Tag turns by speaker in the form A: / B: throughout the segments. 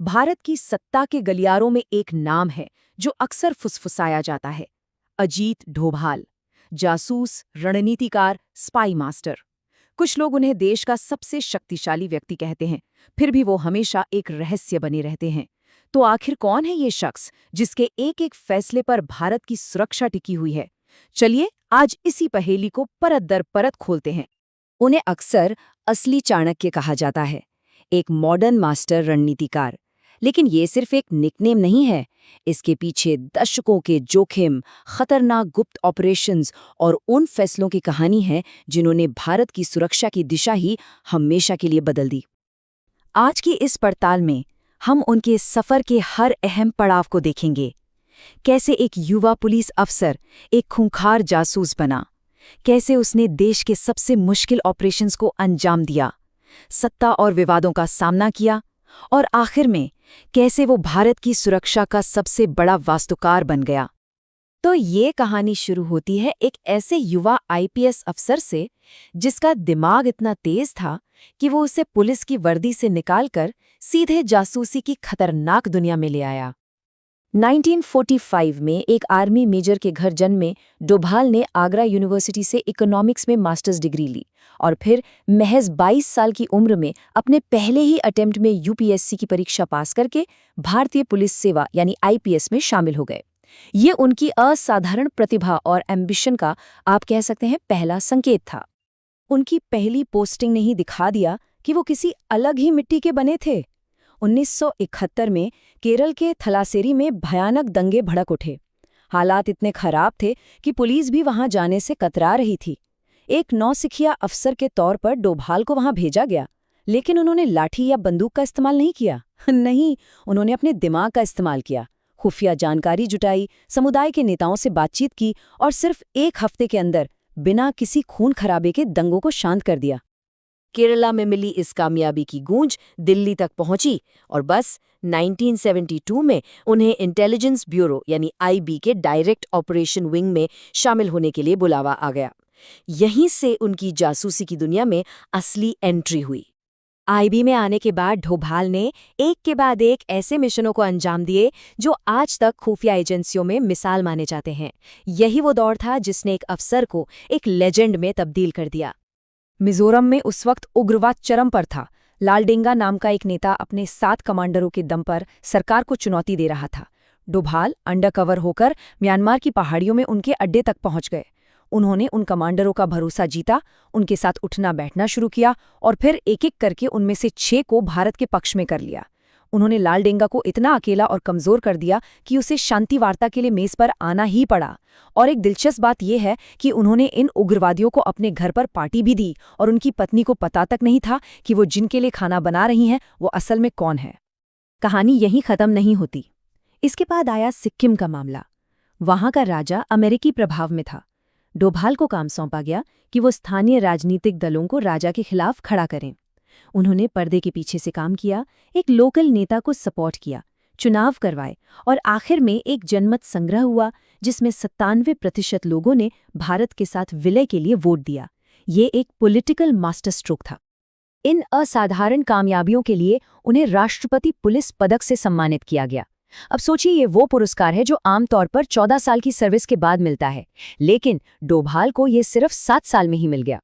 A: भारत की सत्ता के गलियारों में एक नाम है जो अक्सर फुसफुसाया जाता है। अजीत डोभाल। जासूस, रणनीतिकार, स्पाई मास्टर। कुछ लोग उन्हें देश का सबसे शक्तिशाली व्यक्ति कहते हैं, फिर भी वो हमेशा एक रहस्य बने रहते हैं। तो आखिर कौन है ये शख्स जिसके एक एक फैसले पर भारत की सुरक्षा टिकी हुई है? चलिए आज इसी पहेली को परत दर परत खोलते हैं। उन्हें अक्सर असली चाणक्य कहा जाता है, एक मॉडर्न मास्टर रणनीतिकार। लेकिन ये सिर्फ एक निकनेम नहीं है। इसके पीछे दशकों के जोखिम, खतरनाक गुप्त ऑपरेशंस और उन फैसलों की कहानी है जिन्होंने भारत की सुरक्षा की दिशा ही हमेशा के लिए बदल दी। आज की इस पड़ताल में हम उनके सफर के हर अहम पड़ाव को देखेंगे। कैसे एक युवा पुलिस अफसर एक खूंखार जासूस बना, कैसे उसने देश के सबसे मुश्किल ऑपरेशंस को अंजाम दिया, सत्ता और विवादों का सामना किया, और आखिर में कैसे वो भारत की सुरक्षा का सबसे बड़ा वास्तुकार बन गया। तो ये कहानी शुरू होती है एक ऐसे युवा आईपीएस अफसर से जिसका दिमाग इतना तेज था कि वो उसे पुलिस की वर्दी से निकालकर सीधे जासूसी की खतरनाक दुनिया में ले आया। 1945 में एक आर्मी मेजर के घर जन्मे डोभाल ने आगरा यूनिवर्सिटी से इकोनॉमिक्स में मास्टर्स डिग्री ली और फिर महज 22 साल की उम्र में अपने पहले ही अटेम्प्ट में यूपीएससी की परीक्षा पास करके भारतीय पुलिस सेवा यानी आईपीएस में शामिल हो गए। ये उनकी असाधारण प्रतिभा और एम्बिशन का आप कह सकते हैं पहला संकेत था। उनकी पहली पोस्टिंग ने ही दिखा दिया कि वो किसी अलग ही मिट्टी के बने थे। 1971 में केरल के थलासेरी में भयानक दंगे भड़क उठे। हालात इतने खराब थे कि पुलिस भी वहां जाने से कतरा रही थी। एक नौसिखिया अफसर के तौर पर डोभाल को वहां भेजा गया, लेकिन उन्होंने लाठी या बंदूक का इस्तेमाल नहीं किया। नहीं, उन्होंने अपने दिमाग का इस्तेमाल किया। खुफिया जानकारी जुटाई, समुदाय के नेताओं से बातचीत की और सिर्फ एक हफ्ते के अंदर बिना किसी खून खराबे के दंगों को शांत कर दिया। केरला में मिली इस कामयाबी की गूंज दिल्ली तक पहुंची और बस 1972 में उन्हें इंटेलिजेंस ब्यूरो यानी आईबी के डायरेक्ट ऑपरेशन विंग में शामिल होने के लिए बुलावा आ गया। यहीं से उनकी जासूसी की दुनिया में असली एंट्री हुई। आईबी में आने के बाद डोभाल ने एक के बाद एक ऐसे मिशनों को अंजाम दिए जो आज तक खुफिया एजेंसियों में मिसाल माने जाते हैं। यही वो दौर था जिसने एक अफसर को एक लेजेंड में तब्दील कर दिया। मिजोरम में उस वक्त उग्रवाद चरम पर था। लालडेंगा नाम का एक नेता अपने 7 कमांडरों के दम पर सरकार को चुनौती दे रहा था। डोभाल अंडरकवर होकर म्यांमार की पहाड़ियों में उनके अड्डे तक पहुंच गए। उन्होंने उन कमांडरों का भरोसा जीता, उनके साथ उठना बैठना शुरू किया और फिर एक एक करके उनमें से 6 को भारत के पक्ष में कर लिया। उन्होंने लालडेंगा को इतना अकेला और कमजोर कर दिया कि उसे शांति वार्ता के लिए मेज पर आना ही पड़ा। और एक दिलचस्प बात यह है कि उन्होंने इन उग्रवादियों को अपने घर पर पार्टी भी दी और उनकी पत्नी को पता तक नहीं था कि वो जिनके लिए खाना बना रही हैं वो असल में कौन है। कहानी यहीं खत्म नहीं होती। इसके बाद आया सिक्किम का मामला। वहां का राजा अमेरिकी प्रभाव में था। डोभाल को काम सौंपा गया कि वो स्थानीय राजनीतिक दलों को राजा के खिलाफ खड़ा करें। उन्होंने पर्दे के पीछे से काम किया, एक लोकल नेता को सपोर्ट किया, चुनाव करवाए और आखिर में एक जनमत संग्रह हुआ जिसमें 97% लोगों ने भारत के साथ विलय के लिए वोट दिया। ये एक पॉलिटिकल मास्टर स्ट्रोक था। इन असाधारण कामयाबियों के लिए उन्हें राष्ट्रपति पुलिस पदक से सम्मानित किया गया। अब सोचिए, ये वो पुरस्कार है जो आमतौर पर 14 साल की सर्विस के बाद मिलता है, लेकिन डोभाल को ये सिर्फ 7 साल में ही मिल गया।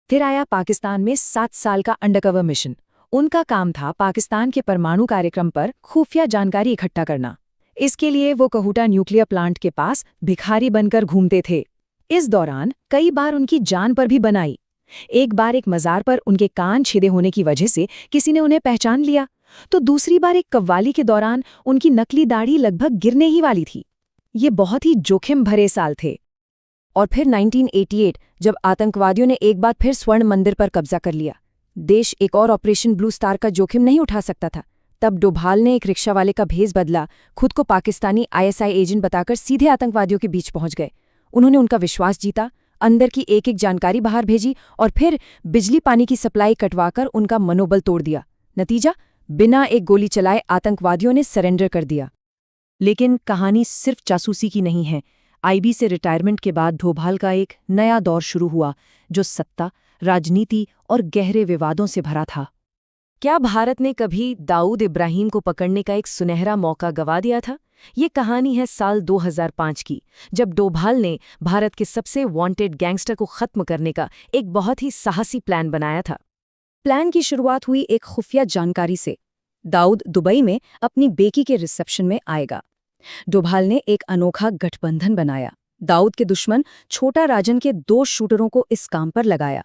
A: फिर आया पाकिस्तान में 7 साल का अंडरकवर मिशन। उनका काम था पाकिस्तान के परमाणु कार्यक्रम पर खुफिया जानकारी इकट्ठा करना। इसके लिए वो कहूटा न्यूक्लियर प्लांट के पास भिखारी बनकर घूमते थे। इस दौरान कई बार उनकी जान पर भी बनाई। एक बार एक मज़ार पर उनके कान छेदे होने की वजह से किसी ने उन्हें पहचान लिया, तो दूसरी बार एक कव्वाली के दौरान उनकी नकली दाढ़ी लगभग गिरने ही वाली थी। ये बहुत ही जोखिम भरे साल थे। और फिर 1988 जब आतंकवादियों ने एक बार फिर स्वर्ण मंदिर पर कब्जा कर लिया। देश एक और ऑपरेशन ब्लू स्टार का जोखिम नहीं उठा सकता था। तब डोभाल ने एक रिक्शा वाले का भेष बदला, खुद को पाकिस्तानी आईएसआई एजेंट बताकर सीधे आतंकवादियों के बीच पहुंच गए। उन्होंने उनका विश्वास जीता, अंदर की एक एक जानकारी बाहर भेजी और फिर बिजली पानी की सप्लाई कटवाकर उनका मनोबल तोड़ दिया। नतीजा, बिना एक गोली चलाए आतंकवादियों ने सरेंडर कर दिया। लेकिन कहानी सिर्फ जासूसी की नहीं है। आईबी से रिटायरमेंट के बाद डोभाल का एक नया दौर शुरू हुआ जो सत्ता, राजनीति और गहरे विवादों से भरा था। क्या भारत ने कभी दाऊद इब्राहिम को पकड़ने का एक सुनहरा मौका गवा दिया था? ये कहानी है साल 2005 की, जब डोभाल ने भारत के सबसे वांटेड गैंगस्टर को खत्म करने का एक बहुत ही साहसी प्लान बनाया था।
B: प्लान की शुरुआत हुई एक खुफिया जानकारी से। दाऊद दुबई में अपनी बेकी के रिसेप्शन में आएगा। डोभाल ने एक अनोखा गठबंधन बनाया। दाऊद के दुश्मन छोटा राजन के 2 शूटरों को इस काम पर लगाया।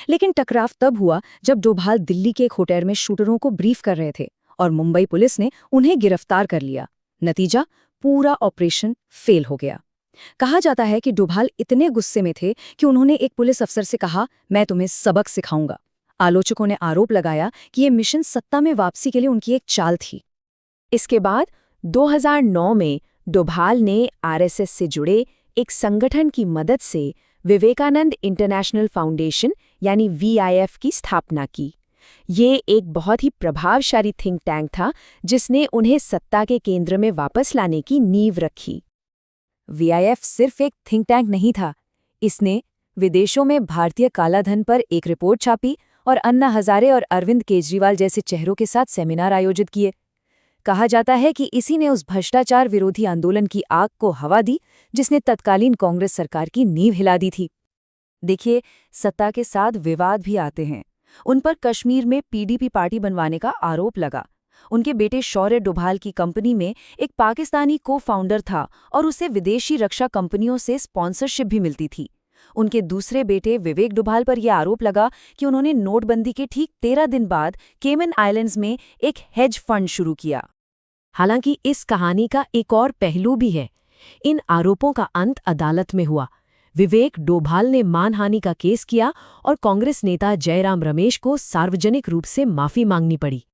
B: लेकिन टकराव तब हुआ जब डोभाल दिल्ली के एक होटल में शूटरों को ब्रीफ कर रहे थे और मुंबई पुलिस ने उन्हें गिरफ्तार कर लिया। नतीजा, पूरा ऑपरेशन फेल हो गया। कहा जाता है कि डोभाल इतने गुस्से में थे कि उन्होंने एक पुलिस अफसर से कहा, मैं तुम्हें सबक सिखाऊंगा। आलोचकों ने आरोप लगाया कि ये मिशन सत्ता में वापसी के लिए उनकी एक चाल थी।
A: इसके बाद 2009 में डोभाल ने आरएसएस से जुड़े एक संगठन की मदद से विवेकानंद इंटरनेशनल फाउंडेशन यानी VIF की स्थापना की। ये एक बहुत ही प्रभावशाली थिंक टैंक था जिसने उन्हें सत्ता के केंद्र में वापस लाने की नींव रखी। VIF सिर्फ एक थिंक टैंक नहीं था, इसने विदेशों में भारतीय कालाधन पर एक रिपोर्ट छापी और अन्ना हजारे और अरविंद केजरीवाल जैसे चेहरों के साथ सेमिनार आयोजित किए। कहा जाता है कि इसी ने उस भ्रष्टाचार विरोधी आंदोलन की आग को हवा दी जिसने तत्कालीन कांग्रेस सरकार की नींव हिला दी थी। देखिए, सत्ता के साथ विवाद भी आते हैं। उन पर कश्मीर में PDP पार्टी बनवाने का आरोप लगा। उनके बेटे शौर्य डोभाल की कंपनी में एक पाकिस्तानी को-फाउंडर था और उसे विदेशी रक्षा कंपनियों से स्पॉन्सरशिप भी मिलती थी। उनके दूसरे बेटे विवेक डोभाल पर यह आरोप लगा कि उन्होंने नोटबंदी के ठीक 13 दिन बाद केमन आइलैंड्स में एक हेज फंड शुरू किया। हालांकि इस कहानी का एक और पहलू भी है। इन आरोपों का अंत अदालत में हुआ। विवेक डोभाल ने मानहानि का केस किया और कांग्रेस नेता जयराम रमेश को सार्वजनिक रूप से माफी मांगनी पड़ी।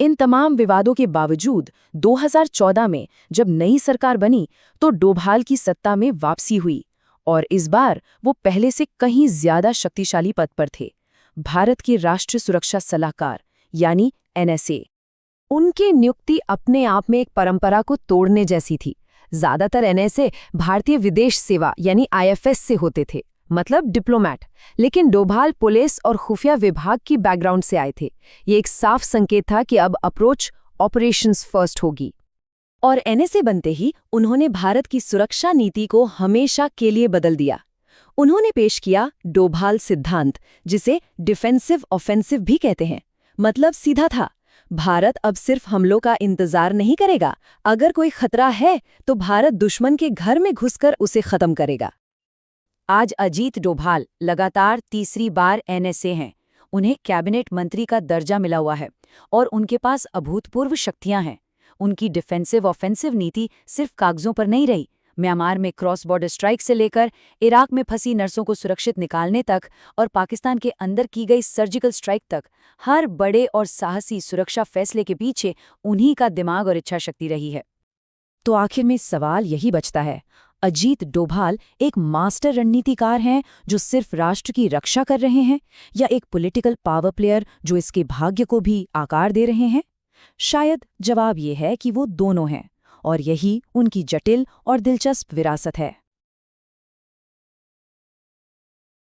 A: इन तमाम विवादों के बावजूद 2014 में जब नई सरकार बनी तो डोभाल की सत्ता में वापसी हुई और इस बार वो पहले से कहीं ज्यादा शक्तिशाली पद पर थे, भारत के राष्ट्रीय सुरक्षा सलाहकार यानी NSA। उनकी नियुक्ति अपने आप में एक परंपरा को तोड़ने जैसी थी। ज्यादातर NSA भारतीय विदेश सेवा यानी IFS से होते थे, मतलब डिप्लोमैट, लेकिन डोभाल पुलिस और खुफिया विभाग की बैकग्राउंड से आए थे। ये एक साफ संकेत था कि अब अप्रोच ऑपरेशंस फर्स्ट होगी। और NSA बनते ही उन्होंने भारत की सुरक्षा नीति को हमेशा के लिए बदल दिया। उन्होंने पेश किया डोभाल सिद्धांत, जिसे डिफेंसिव ऑफेंसिव भी कहते हैं। मतलब सीधा था, भारत अब सिर्फ हमलों का इंतजार नहीं करेगा, अगर कोई खतरा है तो भारत दुश्मन के घर में घुसकर उसे खत्म करेगा। आज अजीत डोभाल लगातार तीसरी बार NSA हैं। उन्हें कैबिनेट मंत्री का दर्जा मिला हुआ है और उनके पास अभूतपूर्व शक्तियां हैं। उनकी डिफेंसिव ऑफेंसिव नीति सिर्फ कागजों पर नहीं रही। म्यांमार में क्रॉस बॉर्डर स्ट्राइक से लेकर इराक में फंसी नर्सों को सुरक्षित निकालने तक और पाकिस्तान के अंदर की गई सर्जिकल स्ट्राइक तक, हर बड़े और साहसी सुरक्षा फैसले के पीछे उन्हीं का दिमाग और इच्छा शक्ति रही है। तो आखिर में सवाल यही बचता है, अजीत डोभाल एक मास्टर रणनीतिकार हैं जो सिर्फ राष्ट्र की रक्षा कर रहे हैं, या एक पॉलिटिकल पावर प्लेयर जो इसके भाग्य को भी आकार दे रहे हैं? शायद जवाब ये है कि वो दोनों हैं, और यही उनकी जटिल और दिलचस्प विरासत है।